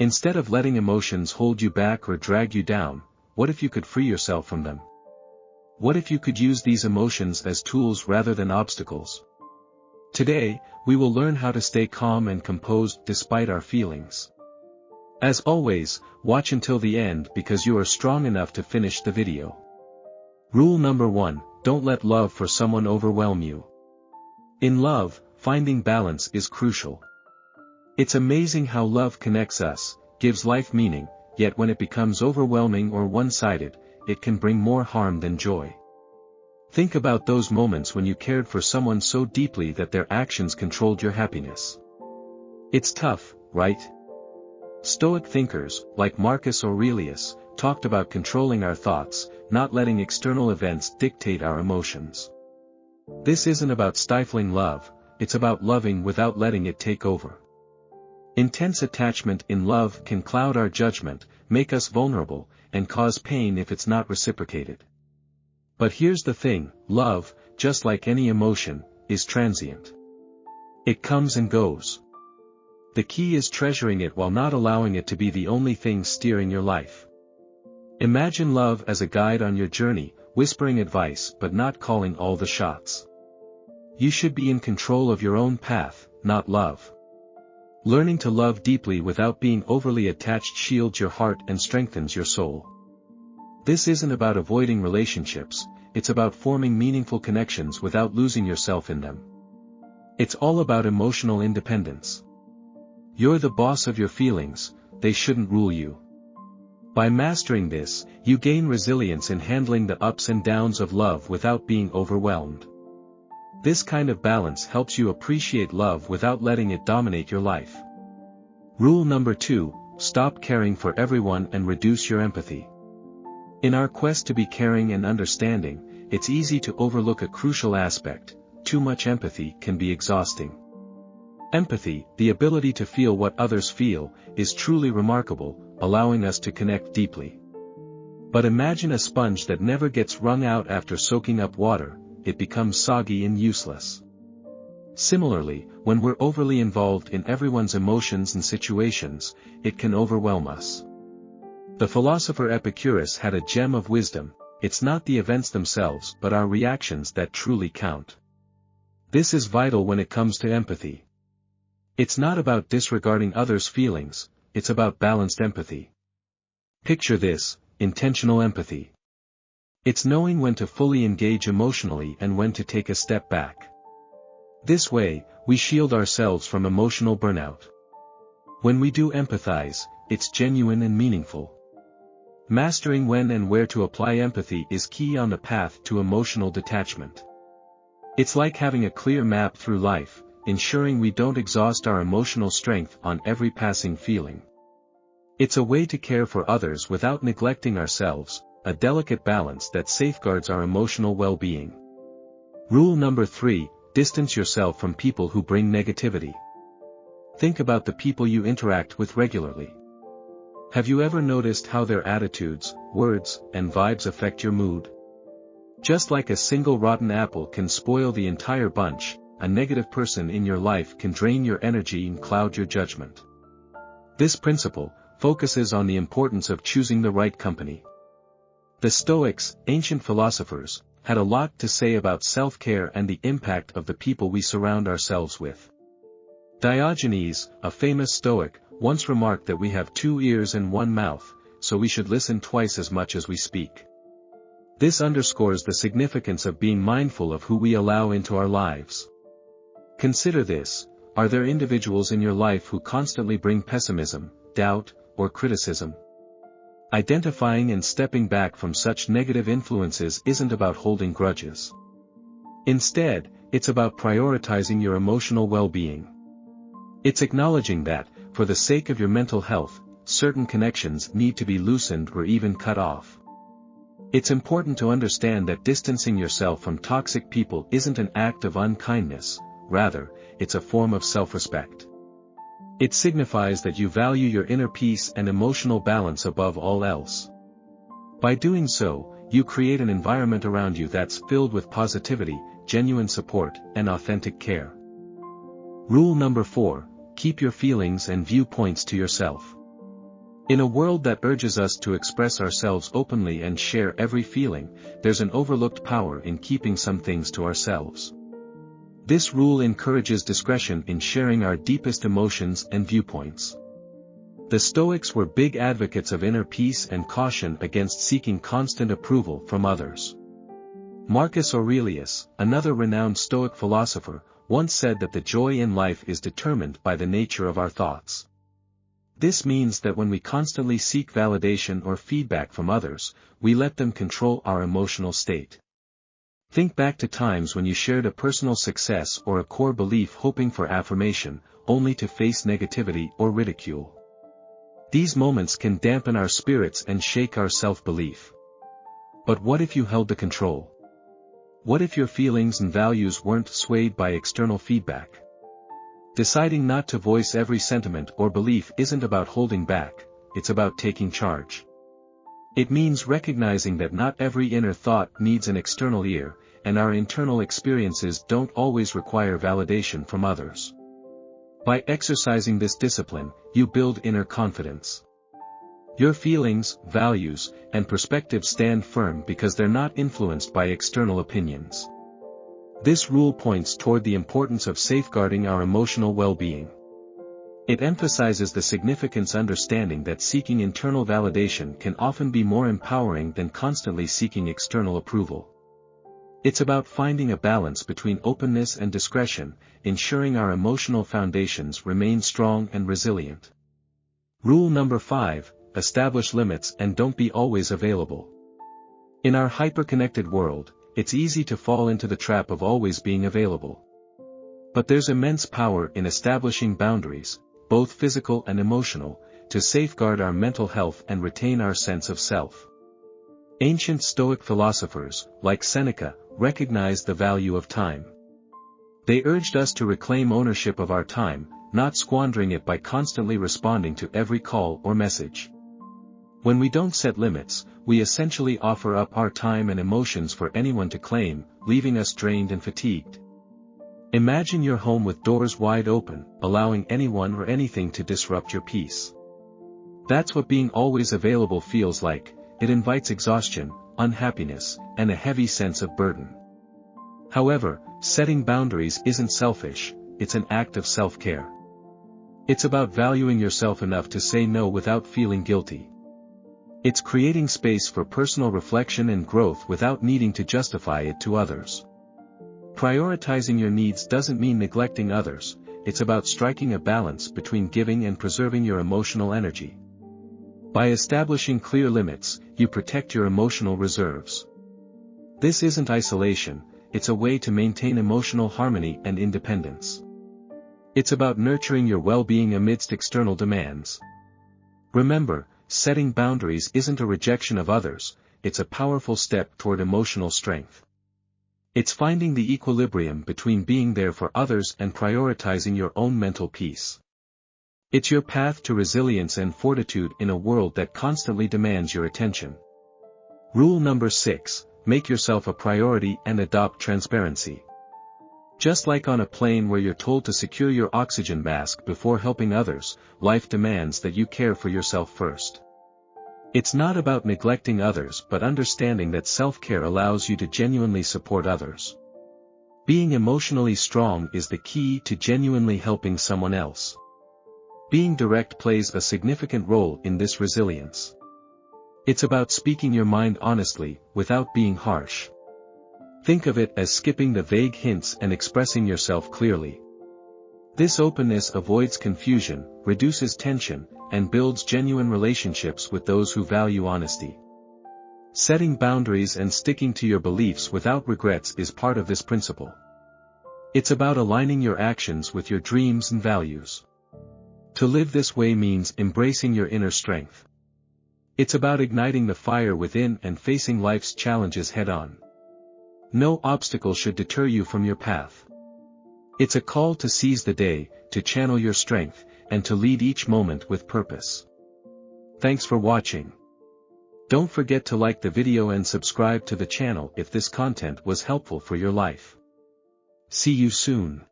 Instead of letting emotions hold you back or drag you down, what if you could free yourself from them? What if you could use these emotions as tools rather than obstacles? Today, we will learn how to stay calm and composed despite our feelings. As always, watch until the end because you are strong enough to finish the video. Rule number 1, don't let love for someone overwhelm you. In love, finding balance is crucial. It's amazing how love connects us, gives life meaning, yet when it becomes overwhelming or one-sided, it can bring more harm than joy. Think about those moments when you cared for someone so deeply that their actions controlled your happiness. It's tough, right? Stoic thinkers, like Marcus Aurelius, talked about controlling our thoughts, not letting external events dictate our emotions. This isn't about stifling love, it's about loving without letting it take over. Intense attachment in love can cloud our judgment, make us vulnerable, and cause pain if it's not reciprocated. But here's the thing, love, just like any emotion, is transient. It comes and goes. The key is treasuring it while not allowing it to be the only thing steering your life. Imagine love as a guide on your journey, whispering advice but not calling all the shots. You should be in control of your own path, not love. Learning to love deeply without being overly attached shields your heart and strengthens your soul. This isn't about avoiding relationships, it's about forming meaningful connections without losing yourself in them. It's all about emotional independence. You're the boss of your feelings, they shouldn't rule you. By mastering this, you gain resilience in handling the ups and downs of love without being overwhelmed. This kind of balance helps you appreciate love without letting it dominate your life. Rule number 2, stop caring for everyone and reduce your empathy. In our quest to be caring and understanding, it's easy to overlook a crucial aspect: too much empathy can be exhausting. Empathy, the ability to feel what others feel, is truly remarkable, allowing us to connect deeply. But imagine a sponge that never gets wrung out after soaking up water, it becomes soggy and useless. Similarly, when we're overly involved in everyone's emotions and situations, it can overwhelm us. The philosopher Epicurus had a gem of wisdom: it's not the events themselves but our reactions that truly count. This is vital when it comes to empathy. It's not about disregarding others' feelings, it's about balanced empathy. Picture this: intentional empathy. It's knowing when to fully engage emotionally and when to take a step back. This way, we shield ourselves from emotional burnout. When we do empathize, it's genuine and meaningful. Mastering when and where to apply empathy is key on the path to emotional detachment. It's like having a clear map through life, ensuring we don't exhaust our emotional strength on every passing feeling. It's a way to care for others without neglecting ourselves, a delicate balance that safeguards our emotional well-being. Rule number 3, distance yourself from people who bring negativity. Think about the people you interact with regularly. Have you ever noticed how their attitudes, words, and vibes affect your mood? Just like a single rotten apple can spoil the entire bunch, a negative person in your life can drain your energy and cloud your judgment. This principle focuses on the importance of choosing the right company. The Stoics, ancient philosophers, had a lot to say about self-care and the impact of the people we surround ourselves with. Diogenes, a famous Stoic, once remarked that we have 2 ears and 1 mouth, so we should listen twice as much as we speak. This underscores the significance of being mindful of who we allow into our lives. Consider this: are there individuals in your life who constantly bring pessimism, doubt, or criticism? Identifying and stepping back from such negative influences isn't about holding grudges. Instead, it's about prioritizing your emotional well-being. It's acknowledging that, for the sake of your mental health, certain connections need to be loosened or even cut off. It's important to understand that distancing yourself from toxic people isn't an act of unkindness, rather, it's a form of self-respect. It signifies that you value your inner peace and emotional balance above all else. By doing so, you create an environment around you that's filled with positivity, genuine support, and authentic care. Rule number 4, keep your feelings and viewpoints to yourself. In a world that urges us to express ourselves openly and share every feeling, there's an overlooked power in keeping some things to ourselves. This rule encourages discretion in sharing our deepest emotions and viewpoints. The Stoics were big advocates of inner peace and caution against seeking constant approval from others. Marcus Aurelius, another renowned Stoic philosopher, once said that the joy in life is determined by the nature of our thoughts. This means that when we constantly seek validation or feedback from others, we let them control our emotional state. Think back to times when you shared a personal success or a core belief hoping for affirmation, only to face negativity or ridicule. These moments can dampen our spirits and shake our self-belief. But what if you held the control? What if your feelings and values weren't swayed by external feedback? Deciding not to voice every sentiment or belief isn't about holding back, it's about taking charge. It means recognizing that not every inner thought needs an external ear, and our internal experiences don't always require validation from others. By exercising this discipline, you build inner confidence. Your feelings, values, and perspectives stand firm because they're not influenced by external opinions. This rule points toward the importance of safeguarding our emotional well-being. It emphasizes the significance of understanding that seeking internal validation can often be more empowering than constantly seeking external approval. It's about finding a balance between openness and discretion, ensuring our emotional foundations remain strong and resilient. Rule number 5, establish limits and don't be always available. In our hyper-connected world, it's easy to fall into the trap of always being available. But there's immense power in establishing boundaries, both physical and emotional, to safeguard our mental health and retain our sense of self. Ancient Stoic philosophers, like Seneca, recognized the value of time. They urged us to reclaim ownership of our time, not squandering it by constantly responding to every call or message. When we don't set limits, we essentially offer up our time and emotions for anyone to claim, leaving us drained and fatigued. Imagine your home with doors wide open, allowing anyone or anything to disrupt your peace. That's what being always available feels like. It invites exhaustion, unhappiness, and a heavy sense of burden. However, setting boundaries isn't selfish, it's an act of self-care. It's about valuing yourself enough to say no without feeling guilty. It's creating space for personal reflection and growth without needing to justify it to others. Prioritizing your needs doesn't mean neglecting others, it's about striking a balance between giving and preserving your emotional energy. By establishing clear limits, you protect your emotional reserves. This isn't isolation, it's a way to maintain emotional harmony and independence. It's about nurturing your well-being amidst external demands. Remember, setting boundaries isn't a rejection of others, it's a powerful step toward emotional strength. It's finding the equilibrium between being there for others and prioritizing your own mental peace. It's your path to resilience and fortitude in a world that constantly demands your attention. Rule number 6, make yourself a priority and adopt transparency. Just like on a plane where you're told to secure your oxygen mask before helping others, life demands that you care for yourself first. It's not about neglecting others but understanding that self-care allows you to genuinely support others. Being emotionally strong is the key to genuinely helping someone else. Being direct plays a significant role in this resilience. It's about speaking your mind honestly, without being harsh. Think of it as skipping the vague hints and expressing yourself clearly. This openness avoids confusion, reduces tension, and builds genuine relationships with those who value honesty. Setting boundaries and sticking to your beliefs without regrets is part of this principle. It's about aligning your actions with your dreams and values. To live this way means embracing your inner strength. It's about igniting the fire within and facing life's challenges head-on. No obstacle should deter you from your path. It's a call to seize the day, to channel your strength, and to lead each moment with purpose. Thanks for watching. Don't forget to like the video and subscribe to the channel if this content was helpful for your life. See you soon.